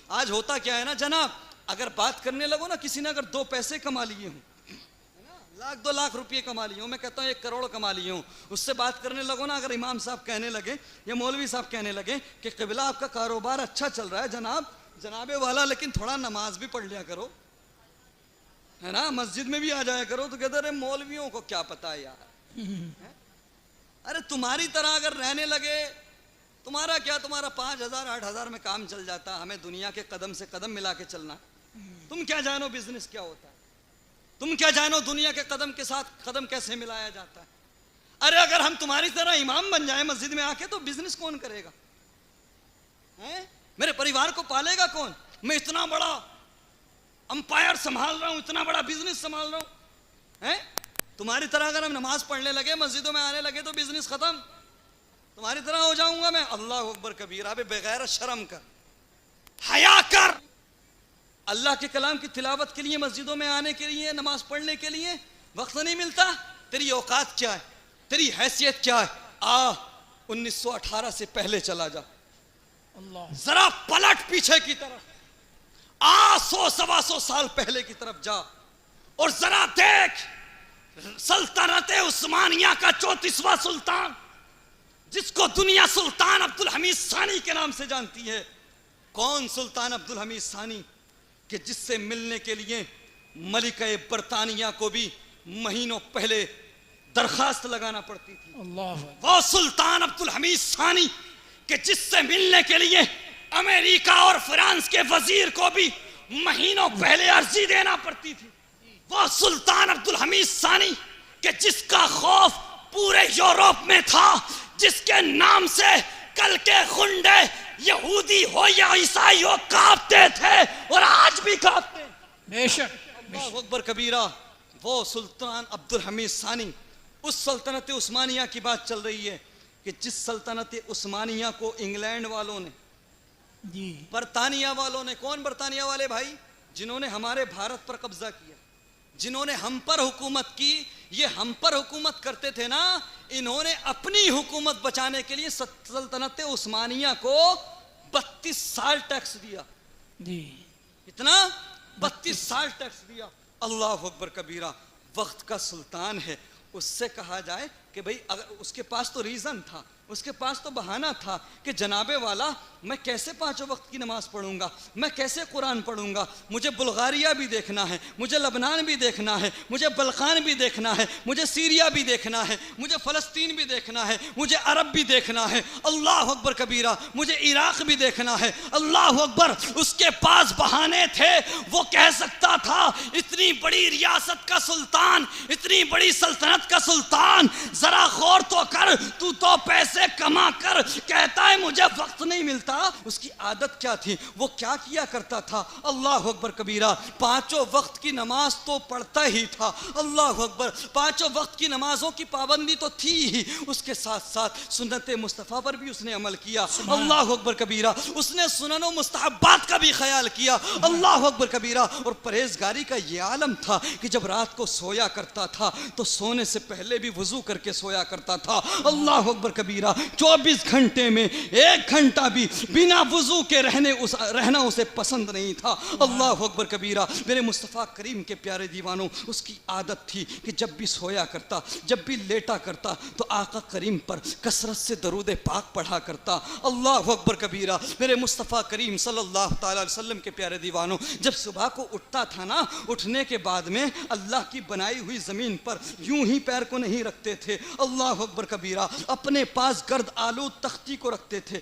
آج ہوتا کیا ہے نا جناب, اگر بات کرنے لگو نا, کسی نے اگر 2 پیسے کما لیے ہوں, لاکھ 2 لاکھ روپئے کما لیے ہوں, میں کہتا ہوں 1 کروڑ کما لیے ہوں, اس سے بات کرنے لگو نا, اگر امام صاحب کہنے لگے یا مولوی صاحب کہنے لگے کہ قبلہ آپ کا کاروبار اچھا چل رہا ہے جناب والا, لیکن تھوڑا نماز بھی پڑھ لیا کرو, ہے نا, مسجد میں بھی آ جایا کرو, تو کہتے رہے مولویوں کو کیا پتا ہے یار. ارے تمہاری طرح اگر رہنے لگے, تمہارا کیا, تمہارا 5,000 8,000 میں کام چل جاتا, ہمیں دنیا کے قدم سے قدم ملا کے چلنا. تم کیا جانو بزنس کیا ہوتا ہے, تم کیا جانو دنیا کے قدم کے ساتھ قدم کیسے ملایا جاتا ہے. ارے اگر ہم تمہاری طرح امام بن جائیں مسجد میں آ کے, تو بزنس کون کرے گا, میرے پریوار کو پالے گا کون. میں اتنا بڑا امپائر سنبھال رہا ہوں, اتنا بڑا بزنس سنبھال رہا ہوں. تمہاری طرح اگر ہم نماز پڑھنے لگے, مسجدوں میں آنے لگے, تو بزنس ختم. تمہاری طرح ہو جاؤں گا میں. اللہ اکبر کبیرہ. بغیر شرم کر, حیا کر. اللہ کے کلام کی تلاوت کے لیے, مسجدوں میں آنے کے لیے, نماز پڑھنے کے لیے وقت نہیں ملتا. تیری اوقات کیا ہے, تیری حیثیت کیا ہے. 1918 سے پہلے چلا جا, ذرا پلٹ پیچھے کی طرف, 100-125 سال پہلے کی طرف جا, اور ذرا دیکھ سلطنت عثمانیہ کا 34واں سلطان, جس کو دنیا سلطان عبدالحمید ثانی کے نام سے جانتی ہے. کون سلطان عبدالحمید ثانی, کہ جس سے ملنے کے لیے ملکہ برطانیہ کو بھی مہینوں پہلے درخواست لگانا پڑتی تھی. وہ سلطان عبدالحمید ثانی, کہ جس سے ملنے کے لیے امریکہ اور فرانس کے وزیر کو بھی مہینوں پہلے عرضی دینا پڑتی تھی. وہ سلطان عبدالحمید ثانی, کہ جس کا خوف پورے یورپ میں تھا, جس کے نام سے کل کے خنڈے یہودی ہو یا عیسائی ہو کانپتے تھے, اور آج بھی کانپتے ہیں. بے شک. اللہ اکبر کبیرہ. وہ سلطان عبدالحمید ثانی, اس سلطنت عثمانیہ کی بات چل رہی ہے, کہ جس سلطنت عثمانیہ کو انگلینڈ والوں نے, برطانیہ والوں نے, کون برطانیہ والے بھائی, جنہوں نے ہمارے بھارت پر قبضہ کیا, جنہوں نے ہم پر حکومت کی. یہ ہم پر حکومت کرتے تھے نا, انہوں نے اپنی حکومت بچانے کے لیے سلطنت عثمانیہ کو 32 سال ٹیکس دیا. اتنا 32 سال ٹیکس دیا. اللہ اکبر کبیرہ. وقت کا سلطان ہے, اس سے کہا جائے کہ بھئی اگر اس کے پاس تو ریزن تھا, اس کے پاس تو بہانہ تھا کہ جناب والا میں کیسے 5 وقت کی نماز پڑھوں گا, میں کیسے قرآن پڑھوں گا, مجھے بلغاریہ بھی دیکھنا ہے, مجھے لبنان بھی دیکھنا ہے, مجھے بلقان بھی دیکھنا ہے, مجھے سیریا بھی دیکھنا ہے, مجھے فلسطین بھی دیکھنا ہے, مجھے عرب بھی دیکھنا ہے. اللہ اکبر کبیرہ. مجھے عراق بھی دیکھنا ہے. اللہ اکبر. اس کے پاس بہانے تھے. وہ کہہ سکتا تھا, اتنی بڑی ریاست کا سلطان, اتنی بڑی سلطنت کا سلطان, ذرا غور تو کر, تو پیسے کما کر کہتا ہے مجھے وقت نہیں ملتا. اس کی عادت کیا تھی, وہ کیا کیا کرتا تھا. اللہ اکبر کبیرہ. 5 وقت کی نماز تو پڑھتا ہی تھا. اللہ اکبر. 5 وقت کی نمازوں کی پابندی تو تھی ہی, اس کے ساتھ ساتھ سنت مصطفیٰ پر بھی اس نے عمل کیا. اللہ اکبر کبیرہ. اس نے سنن و مستحبات کا بھی خیال کیا. اللہ اکبر کبیرہ. اور پرہیزگاری کا یہ عالم تھا کہ جب رات کو سویا کرتا تھا تو سونے سے پہلے بھی وضو کر کے سویا کرتا تھا. اللہ اکبر کبیرہ. 24 گھنٹے میں 1 گھنٹہ بھی بنا وضو کے رہنا اسے پسند نہیں تھا. اللہ اکبر کبیرہ. میرے مصطفیٰ کریم کے پیارے دیوانوں, اس کی عادت تھی کہ جب بھی سویا کرتا, جب بھی لیٹا کرتا, تو آقا کریم پر کثرت سے درود پاک پڑھا کرتا. اللہ اکبر کبیرہ. میرے مصطفیٰ کریم صلی اللہ تعالی علیہ وسلم کے پیارے دیوانوں, جب صبح کو اٹھتا تھا نا, اٹھنے کے بعد میں اللہ کی بنائی ہوئی زمین پر یوں ہی پیر کو نہیں رکھتے تھے. اللہ اکبر کبیرہ. اپنے پاس گرد آلود تختی کو رکھتے تھے,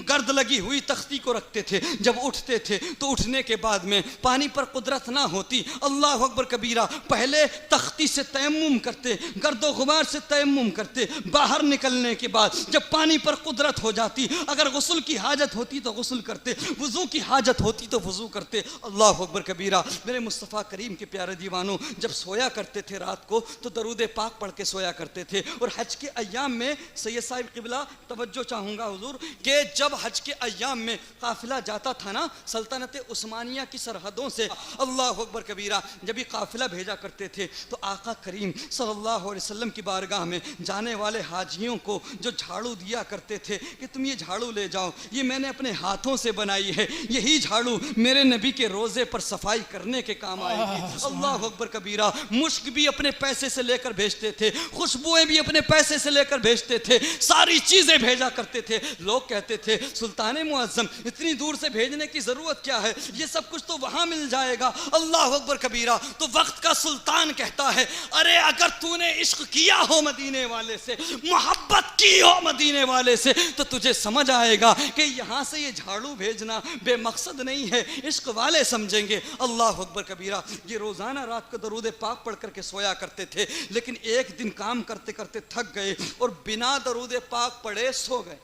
گرد لگی ہوئی تختی کو رکھتے تھے. جب اٹھتے تھے تو اٹھنے کے بعد میں پانی پر قدرت نہ ہوتی. اللہ اکبر کبیرہ. پہلے تختی سے تیمم کرتے, گرد و غبار سے تیمم کرتے. باہر نکلنے کے بعد جب پانی پر قدرت ہو جاتی, اگر غسل کی حاجت ہوتی تو غسل کرتے, وضو کی حاجت ہوتی تو وضو کرتے. اللہ اکبر کبیرہ. میرے مصطفیٰ کریم کے پیارے دیوانوں, جب سویا کرتے تھے رات کو تو درود پاک پڑھ کے سویا کرتے تھے. تھے. اور حج کے ایام میں سید صاحب قبلہ توجہ چاہوں گا حضور کہ جب حج کے ایام میں قافلہ جاتا تھا نا سلطنت عثمانیہ کی سرحدوں سے، اللہ اکبر کبیرہ، جب یہ قافلہ بھیجا کرتے تھے تو آقا کریم صلی اللہ علیہ وسلم کی بارگاہ میں جانے والے حاجیوں کو جو جھاڑو دیا کرتے تھے کہ تم یہ جھاڑو لے جاؤ، یہ میں نے اپنے ہاتھوں سے بنائی ہے، یہی جھاڑو میرے نبی کے روزے پر صفائی کرنے کے کام آئے گی. اللہ اکبر کبیرہ. مشک بھی اپنے پیسے سے لے کر بھیجتے تھے، خوشبوئیں بھی اپنے پیسے سے لے کر بھیجتے تھے، ساری چیزیں بھیجا کرتے تھے. لوگ کہتے تھے سلطان معظم اتنی دور سے بھیجنے کی ضرورت کیا ہے، یہ سب کچھ تو وہاں مل جائے گا. اللہ اکبر کبیرہ. تو وقت کا سلطان کہتا ہے ارے اگر تو نے عشق کیا ہو مدینے والے سے، محبت کی ہو مدینے والے سے، تو تجھے سمجھ آئے گا کہ یہاں سے یہ جھاڑو بھیجنا بے مقصد نہیں ہے، عشق والے سمجھیں گے. اللہ اکبر کبیرہ. یہ روزانہ رات کو درود پاک پڑھ کر کے سویا کرتے تھے، لیکن ایک دن کام کرتے کرتے تھک گئے اور بنا درود پاک پڑھے سو گئے.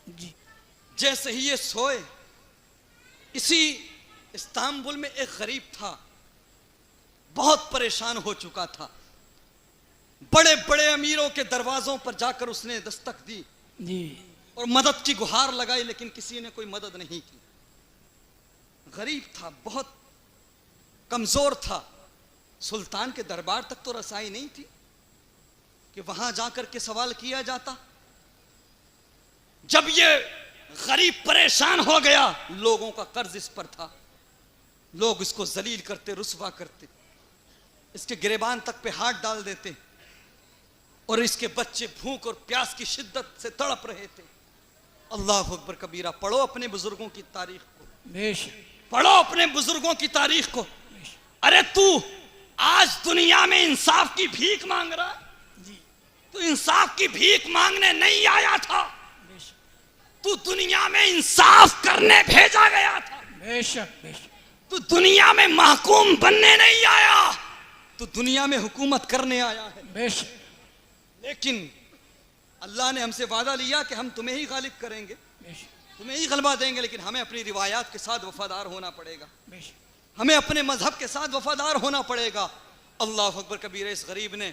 جی جیسے ہی یہ سوئے، اسی استنبول میں ایک غریب تھا، بہت پریشان ہو چکا تھا. بڑے بڑے امیروں کے دروازوں پر جا کر اس نے دستک دی جی اور مدد کی گہار لگائی، لیکن کسی نے کوئی مدد نہیں کی. غریب تھا، بہت کمزور تھا. سلطان کے دربار تک تو رسائی نہیں تھی کہ وہاں جا کر کے سوال کیا جاتا. جب یہ غریب پریشان ہو گیا، لوگوں کا قرض اس پر تھا، لوگ اس کو ذلیل کرتے، رسوا کرتے، اس کے گریبان تک پہ ہاتھ ڈال دیتے، اور اس کے بچے بھوک اور پیاس کی شدت سے تڑپ رہے تھے. اللہ اکبر کبیرہ. پڑھو اپنے بزرگوں کی تاریخ کو، بے شک پڑھو اپنے بزرگوں کی تاریخ کو. ارے تو آج دنیا میں انصاف کی بھیک مانگ رہا ہے، جی تو انصاف کی بھیک مانگنے نہیں آیا تھا، بے شک تو دنیا میں انصاف کرنے بھیجا گیا تھا. بے شک بے شک تو دنیا میں محکوم بننے نہیں آیا، تو دنیا میں حکومت کرنے آیا ہے. بے شک لیکن اللہ نے ہم سے وعدہ لیا کہ ہم تمہیں ہی غالب کریں گے، بے شک تمہیں ہی غلبہ دیں گے، لیکن ہمیں اپنی روایات کے ساتھ وفادار ہونا پڑے گا، بے شک ہمیں اپنے مذہب کے ساتھ وفادار ہونا پڑے گا. اللہ اکبر کبیرہ. اس غریب نے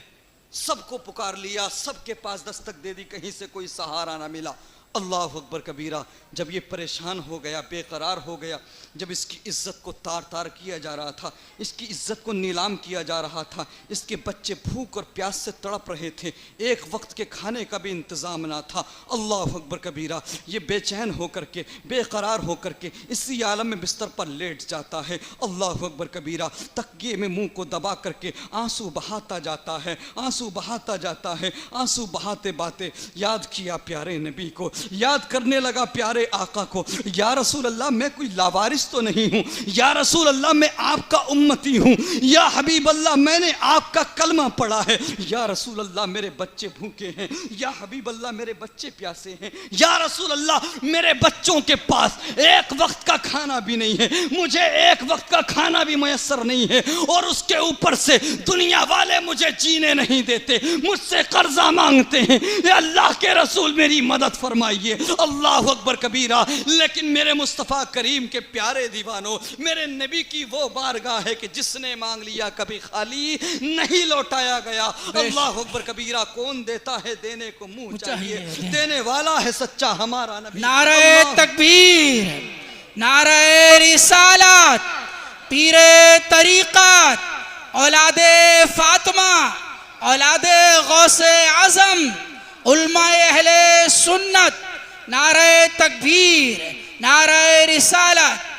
سب کو پکار لیا، سب کے پاس دستک دے دی، کہیں سے کوئی سہارا نہ ملا. اللہ اکبر کبیرہ. جب یہ پریشان ہو گیا، بے قرار ہو گیا، جب اس کی عزت کو تار تار کیا جا رہا تھا، اس کی عزت کو نیلام کیا جا رہا تھا، اس کے بچے بھوک اور پیاس سے تڑپ رہے تھے، ایک وقت کے کھانے کا بھی انتظام نہ تھا. اللہ اکبر کبیرہ. یہ بے چین ہو کر کے، بے قرار ہو کر کے اسی عالم میں بستر پر لیٹ جاتا ہے. اللہ اکبر کبیرہ. تکیے میں منہ کو دبا کر کے آنسو بہاتا جاتا ہے، آنسو بہاتا جاتا ہے. آنسو بہاتے بہاتے یاد کیا پیارے نبی کو، یاد کرنے لگا پیارے آقا کو. یا رسول اللہ میں کوئی لاوارث تو نہیں ہوں، یا رسول اللہ میں آپ کا امتی ہوں، یا حبیب اللہ میں نے آپ کا کلمہ پڑھا ہے، یا رسول اللہ میرے بچے بھوکے ہیں، یا حبیب اللہ میرے بچے پیاسے ہیں، یا رسول اللہ میرے بچوں کے پاس ایک وقت کا کھانا بھی نہیں ہے، مجھے ایک وقت کا کھانا بھی میسر نہیں ہے، اور اس کے اوپر سے دنیا والے مجھے جینے نہیں دیتے، مجھ سے قرضہ مانگتے ہیں. اے اللہ کے رسول میری مدد فرمائیے. اللہ اکبر کبیرہ. لیکن میرے مصطفیٰ کریم کے پیارے دیوانوں، میرے نبی کی وہ بارگاہ ہے کہ جس نے مانگ لیا کبھی خالی نہیں لوٹایا گیا. اللہ اکبر کبیرہ. کون دیتا ہے دینے کو منہ چاہیے، دینے والا ہے سچا ہمارا نبی. نعرہ تکبیر، نعرہ رسالت، پیر طریقت، اولاد فاطمہ، اولاد غوث اعظم، علماء اہل سنت. نعرہ تکبیر، نعرہ رسالت.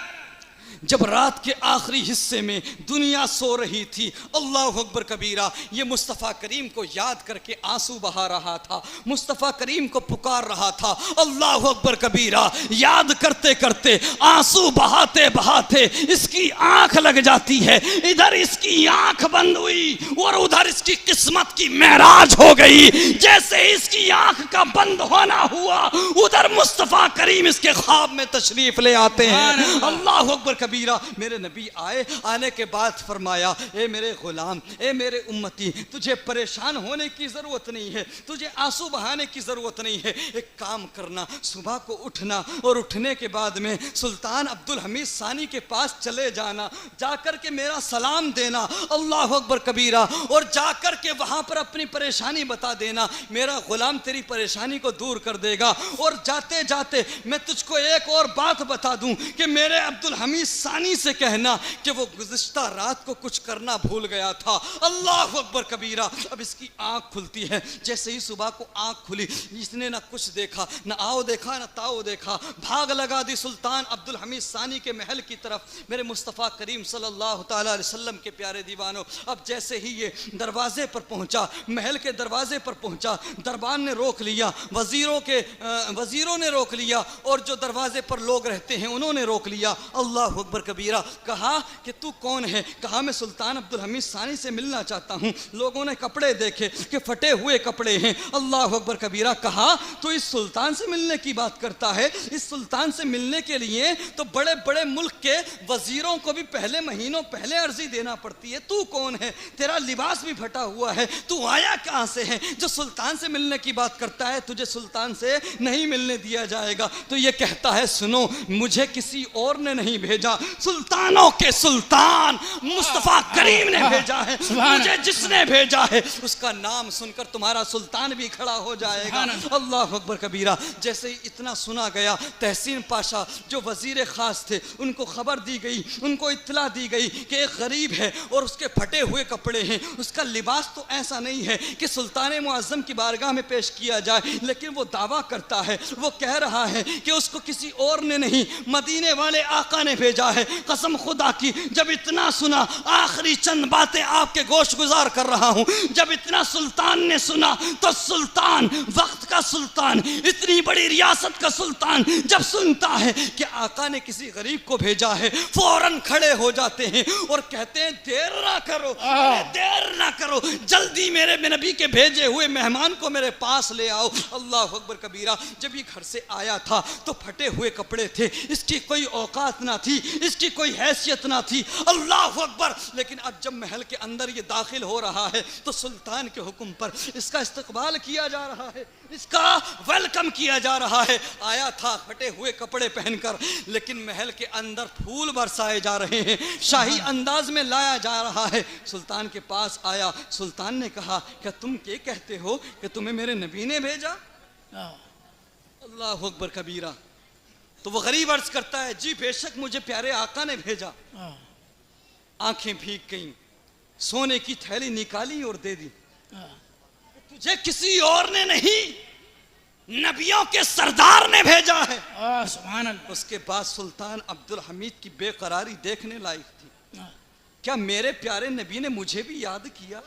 جب رات کے آخری حصے میں دنیا سو رہی تھی، اللہ اکبر کبیرہ، یہ مصطفیٰ کریم کو یاد کر کے آنسو بہا رہا تھا، مصطفیٰ کریم کو پکار رہا تھا. اللہ اکبر کبیرہ. یاد کرتے کرتے، آنسو بہاتے بہاتے اس کی آنکھ لگ جاتی ہے. ادھر اس کی آنکھ بند ہوئی اور ادھر اس کی قسمت کی معراج ہو گئی. جیسے اس کی آنکھ کا بند ہونا ہوا، ادھر مصطفیٰ کریم اس کے خواب میں تشریف لے آتے ہیں. اللہ اکبر کبیرہ. کبیرہ میرے نبی آئے، آنے کے بعد فرمایا اے میرے غلام، اے میرے امتی، تجھے پریشان ہونے کی ضرورت نہیں ہے، تجھے آنسو بہانے کی ضرورت نہیں ہے، ایک کام کرنا، صبح کو اٹھنا اور اٹھنے کے بعد میں سلطان عبدالحمید ثانی کے پاس چلے جانا، جا کر کے میرا سلام دینا، اللہ اکبر کبیرہ، اور جا کر کے وہاں پر اپنی پریشانی بتا دینا، میرا غلام تیری پریشانی کو دور کر دے گا۔ اور جاتے جاتے میں تجھ کو ایک اور بات بتا دوں کہ میرے عبدالحمید ثانی سے کہنا کہ وہ گزشتہ رات کو کچھ کرنا بھول گیا تھا، اللہ اکبر کبیرہ۔ اب اس کی آنکھ کھلتی ہے، جیسے ہی صبح کو آنکھ کھلی اس نے نہ کچھ دیکھا، نہ آؤ دیکھا، نہ تاؤ دیکھا، بھاگ لگا دی سلطان عبدالحمید ثانی کے محل کی طرف۔ میرے مصطفیٰ کریم صلی اللہ تعالیٰ علیہ وسلم کے پیارے دیوانوں، اب جیسے ہی یہ دروازے پر پہنچا، محل کے دروازے پر پہنچا، دربان نے روک لیا، وزیروں نے روک لیا، اور جو دروازے پر لوگ رہتے ہیں انہوں نے روک لیا، اللہ اکبر کبیرہ۔ کہا کہ تو کون ہے؟ کہا میں سلطان عبدالحمید ثانی سے ملنا چاہتا ہوں۔ لوگوں نے کپڑے دیکھے کہ پھٹے ہوئے کپڑے ہیں، اللہ اکبر کبیرہ۔ کہا تو اس سلطان سے ملنے کی بات کرتا ہے؟ اس سلطان سے ملنے کے لیے تو بڑے بڑے ملک کے وزیروں کو بھی پہلے مہینوں پہلے عرضی دینا پڑتی ہے، تو کون ہے؟ تیرا لباس بھی پھٹا ہوا ہے، تو آیا کہاں سے ہے جو سلطان سے ملنے کی بات کرتا ہے؟ تجھے سلطان سے نہیں ملنے دیا جائے گا۔ تو یہ کہتا ہے سنو، مجھے کسی اور نے نہیں بھیجا، سلطانوں کے سلطان مصطفیٰ کریم نے بھیجا ہے۔ مجھے جس نے بھیجا ہے اس کا نام سن کر تمہارا سلطان بھی کھڑا ہو جائے گا، اللہ اکبر کبیرہ۔ جیسے ہی اتنا سنا گیا، تحسین پاشا جو وزیر خاص تھے ان کو خبر دی گئی، ان کو اطلاع دی گئی کہ ایک غریب ہے اور اس کے پھٹے ہوئے کپڑے ہیں، اس کا لباس تو ایسا نہیں ہے کہ سلطان معظم کی بارگاہ میں پیش کیا جائے، لیکن وہ دعویٰ کرتا ہے، وہ کہہ رہا ہے کہ اس کو کسی اور نے نہیں، مدینے والے آقا نے بھیجا ہے۔ قسم خدا کی جب اتنا سنا، آخری چند باتیں آپ کے گوش گزار کر رہا ہوں، جب اتنا سلطان نے سنا تو سلطان، وقت کا سلطان، اتنی بڑی ریاست کا سلطان جب سنتا ہے کہ آقا نے کسی غریب کو بھیجا ہے، فوراً کھڑے ہو جاتے ہیں اور کہتے ہیں دیر نہ کرو، دیر نہ کرو، جلدی میرے نبی کے بھیجے ہوئے مہمان کو میرے پاس لے آؤ، اللہ اکبر کبیرہ۔ جب یہ گھر سے آیا تھا تو پھٹے ہوئے کپڑے تھے، اس کی کوئی اوقات نہ تھی، اس کی کوئی حیثیت نہ تھی، اللہ اکبر۔ لیکن اب جب محل کے اندر یہ داخل ہو رہا ہے تو سلطان کے حکم پر اس کا استقبال کیا جا رہا ہے، اس کا ویلکم کیا جا رہا ہے۔ آیا تھا پھٹے ہوئے کپڑے پہن کر، لیکن محل کے اندر پھول برسائے جا رہے ہیں، شاہی انداز میں لایا جا رہا ہے۔ سلطان کے پاس آیا، سلطان نے کہا کہ تم کیا کہتے ہو کہ تمہیں میرے نبی نے بھیجا؟ اللہ اکبر کبیرہ۔ تو وہ غریب عرض کرتا ہے جی بے شک مجھے پیارے آقا نے بھیجا۔ آنکھیں بھیگ گئیں، سونے کی تھیلی نکالی اور دے دی، تجھے کسی اور نے نہیں، نبیوں کے سردار نے بھیجا ہے۔ سبحان اللہ۔ اس کے بعد سلطان عبدالحمید کی بے قراری دیکھنے لائق تھی۔ کیا میرے پیارے نبی نے مجھے بھی یاد کیا؟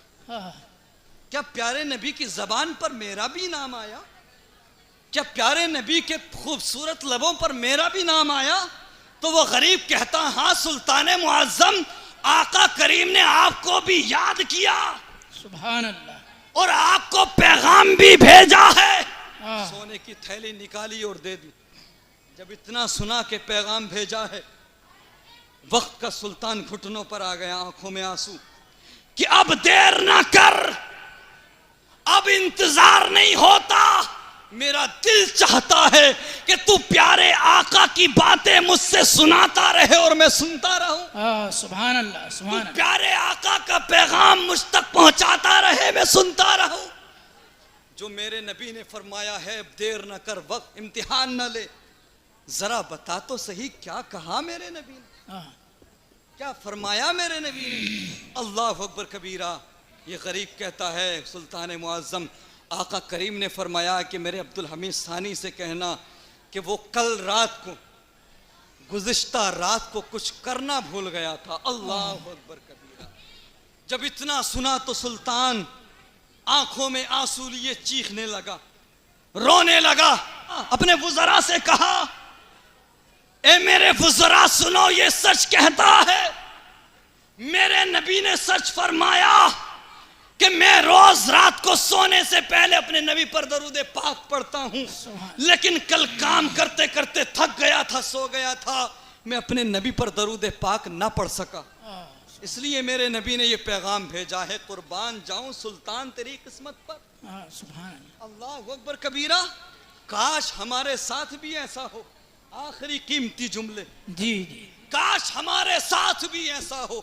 کیا پیارے نبی کی زبان پر میرا بھی نام آیا؟ کیا پیارے نبی کے خوبصورت لبوں پر میرا بھی نام آیا؟ تو وہ غریب کہتا ہاں سلطان معظم، آقا کریم نے آپ کو بھی یاد کیا، سبحان اللہ، اور آپ کو پیغام بھی بھیجا ہے۔ سونے کی تھیلی نکالی اور دے دی۔ جب اتنا سنا کہ پیغام بھیجا ہے، وقت کا سلطان گھٹنوں پر آ گیا، آنکھوں میں آنسو، کہ اب دیر نہ کر، اب انتظار نہیں ہوتا، میرا دل چاہتا ہے کہ تو پیارے آقا کی باتیں مجھ سے سناتا رہے اور میں سنتا رہوں۔ سبحان اللہ، سبحان اللہ۔ پیارے آقا کا پیغام مجھ تک پہنچاتا رہے، میں سنتا رہوں۔ جو میرے نبی نے فرمایا ہے دیر نہ کر، وقت امتحان نہ لے، ذرا بتا تو صحیح کیا کہا میرے نبی نے، کیا فرمایا میرے نبی نے؟ اللہ اکبر کبیرہ۔ یہ غریب کہتا ہے سلطان معظم، آقا کریم نے فرمایا کہ میرے عبدالحمید ثانی سے کہنا کہ وہ کل رات کو، گزشتہ رات کو کچھ کرنا بھول گیا تھا، اللہ اکبر کبیرہ۔ جب اتنا سنا تو سلطان آنکھوں میں آنسو لیے چیخنے لگا، رونے لگا، اپنے وزراء سے کہا اے میرے وزراء سنو، یہ سچ کہتا ہے، میرے نبی نے سچ فرمایا کہ میں روز رات کو سونے سے پہلے اپنے نبی پر درود پاک پڑھتا ہوں، لیکن کل کام کرتے کرتے تھک گیا تھا، سو گیا تھا، میں اپنے نبی پر درود پاک نہ پڑھ سکا، اس لیے میرے نبی نے یہ پیغام بھیجا ہے، قربان جاؤں سلطان تیری قسمت پر۔ سبحان اللہ۔ اللہ اکبر کبیرہ، کاش ہمارے ساتھ بھی ایسا ہو۔ آخری قیمتی جملے، جی جی، کاش ہمارے ساتھ بھی ایسا ہو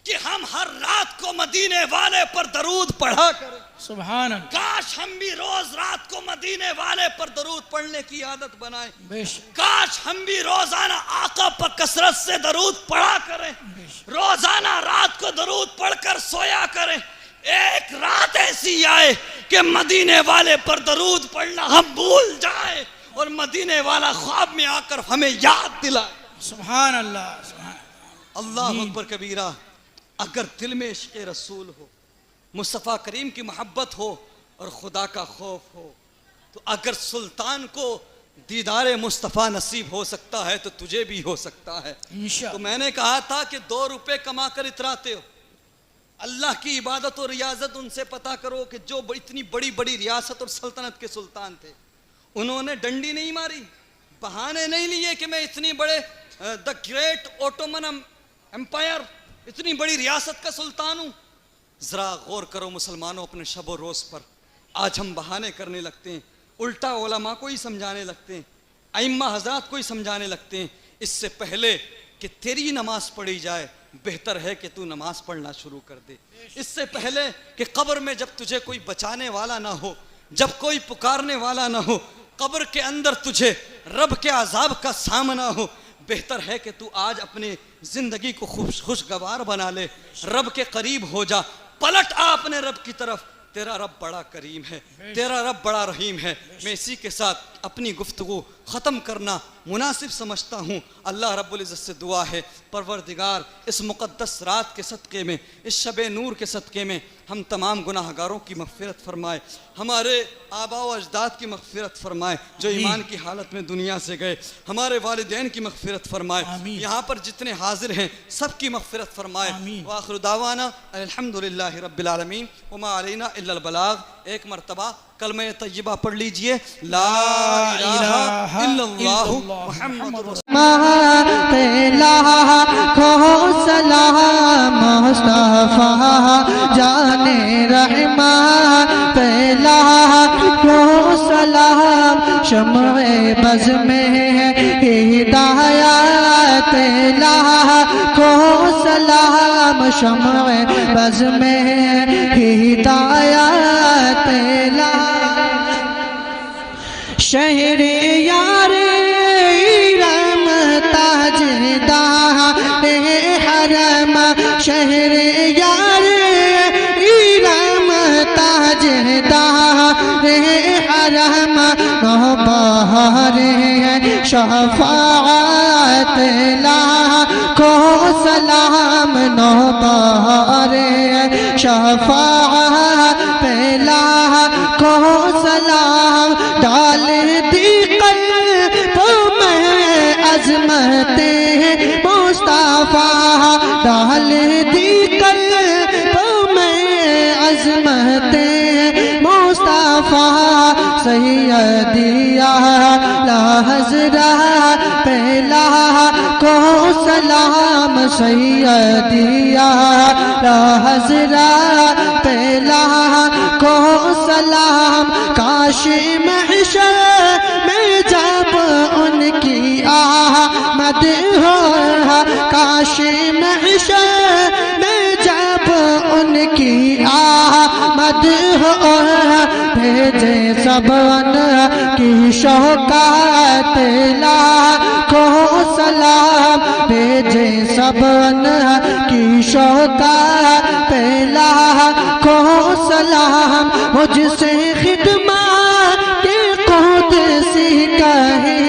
کہ ہم ہر رات کو مدینے والے پر درود پڑھا کریں۔ سبحان اللہ، کاش ہم بھی روز رات کو مدینے والے پر درود پڑھنے کی عادت بنائیں۔ بے شک، کاش ہم بھی روزانہ آقا پر کثرت سے درود پڑھا کریں، بے شک، روزانہ رات کو درود پڑھ کر سویا کریں۔ ایک رات ایسی آئے کہ مدینے والے پر درود پڑھنا ہم بھول جائیں اور مدینے والا خواب میں آ کر ہمیں یاد دلائے۔ سبحان اللہ، سبحان اللہ اکبر کبیرہ، اگر دل میں عشق رسول ہو، مصطفیٰ کریم کی محبت ہو اور خدا کا خوف ہو، تو اگر سلطان کو دیدار مصطفیٰ نصیب ہو سکتا ہے تو تجھے بھی ہو سکتا ہے۔ انشاء تو میں نے کہا تھا کہ 2 روپے کما کر اتراتے ہو، اللہ کی عبادت و ریاضت ان سے پتا کرو کہ جو اتنی بڑی بڑی ریاست اور سلطنت کے سلطان تھے، انہوں نے ڈنڈی نہیں ماری، بہانے نہیں لیے کہ میں اتنی بڑے دا گریٹ اوٹومن امپائر، اتنی بڑی ریاست کا سلطان ہوں۔ ذرا غور کرو مسلمانوں اپنے شب و روز پر، آج ہم بہانے کرنے لگتے ہیں، الٹا علماء کو ہی سمجھانے لگتے ہیں، ائمہ حضرات کو ہی سمجھانے لگتے ہیں۔ اس سے پہلے کہ تیری نماز پڑھی جائے بہتر ہے کہ تو نماز پڑھنا شروع کر دے۔ اس سے پہلے کہ قبر میں جب تجھے کوئی بچانے والا نہ ہو، جب کوئی پکارنے والا نہ ہو، قبر کے اندر تجھے رب کے عذاب کا سامنا ہو، بہتر ہے کہ تو آج اپنی زندگی کو خوشگوار بنا لے، رب کے قریب ہو جا، پلٹ آ اپنے رب کی طرف۔ تیرا رب بڑا کریم ہے، تیرا رب بڑا رحیم ہے۔ میں اسی کے ساتھ اپنی گفتگو ختم کرنا مناسب سمجھتا ہوں۔ اللہ رب العزت سے دعا ہے پروردگار اس مقدس رات کے صدقے میں، اس شب نور کے صدقے میں ہم تمام گناہ گاروں کی مغفرت فرمائے، ہمارے آباء و اجداد کی مغفرت فرمائے جو ایمان کی حالت میں دنیا سے گئے، ہمارے والدین کی مغفرت فرمائے، یہاں پر جتنے حاضر ہیں سب کی مغفرت فرمائے۔ وآخر دعوانا الحمدللہ رب العالمین وما علینا الا البلاغ۔ ایک مرتبہ کلمہ طیبہ پڑھ لیجئے، لا الہ الا اللہ محمد رسول اللہ۔ پہلا کو سلام مصطفیٰ جان رحمان، پہلا کو سلام شمع بز میں ہدایت، پہلا کو سلام شمع بز میں ہدایت، پہلا شہر یار ایرم تاجدار حرم، شہر یار ایرم تاجدار حرم، نو بہار شفاعت لاکھوں سلام، نو بہار شفاعت پہلا کو سلام، ڈال دی قلب میں عظمت مصطفیٰ، ڈال دی قلب میں عظمت مصطفیٰ، سیدی اعلی حضرت پہلا کو سلام، سیدی اعلی حضرت پہلا کو سلام، کاش محشر میں جب ان کی آمد ہو، کاش محشر میں جب ان کی آمد ہو، بھیجے سب ان کی شوکت لاکھوں سلام، بھیجے سب ان کی شوکت لاکھوں سلام، مجھ سے خدمت کے قدسی کہے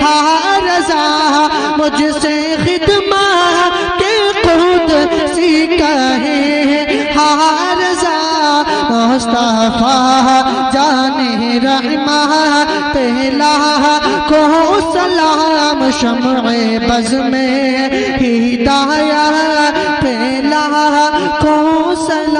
ہاں رضا، مجھ سے خدمت کے قدسی کہے ہاں رضا، مصطفیٰ جان رحمان پہلا کو سلام، شمع بز میں ہدایت پہلا کو سلام۔